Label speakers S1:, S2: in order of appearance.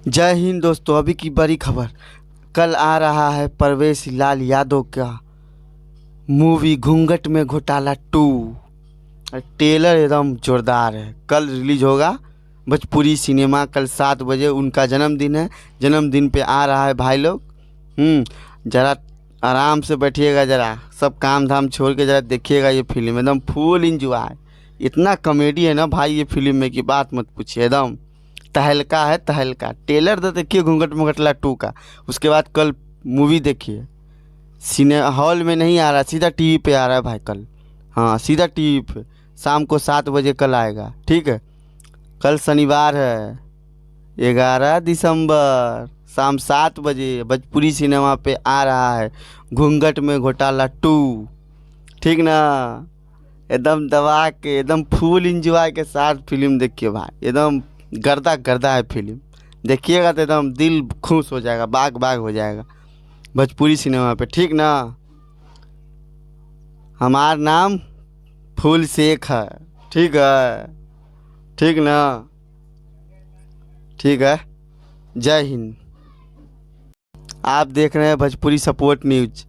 S1: जय हिंद दोस्तों। अभी की बड़ी खबर, कल आ रहा है परवेश लाल यादव का मूवी घूंघट में घोटाला 2। ट्रेलर एकदम जोरदार है। कल रिलीज होगा भोजपुरी सिनेमा। कल 7 बजे उनका जन्मदिन है। जन्मदिन पे आ रहा है भाई लोग। ज़रा आराम से बैठिएगा, ज़रा सब काम धाम छोड़ के ज़रा देखिएगा ये फिल्म। एकदम फुल इंजॉय। इतना कॉमेडी है ना भाई ये फिल्म में कि बात मत पूछिए। एकदम तहलका है, तहलका। ट्रेलर तो देखिए घूंघट में घोटाला 2 का। उसके बाद कल मूवी देखिए। सिने हॉल में नहीं आ रहा, सीधा टीवी पे आ रहा है भाई कल। हाँ, सीधा टीवी पे शाम को 7 बजे कल आएगा। ठीक है, कल शनिवार है 11 दिसंबर शाम 7 बजे भोजपुरी सिनेमा पे आ रहा है घूंघट में घोटाला 2। ठीक ना। एकदम दबा के, एकदम फुल इंजॉय के साथ फिल्म देखिए भाई। एकदम गर्दा गर्दा है फिल्म। देखिएगा तो एकदम दिल खुश हो जाएगा, बाग बाग हो जाएगा भोजपुरी सिनेमा पे। ठीक ना। हमार नाम फूल शेख है। ठीक है, ठीक ना। ठीक है। जय हिंद। आप देख रहे हैं भोजपुरी सपोर्ट न्यूज।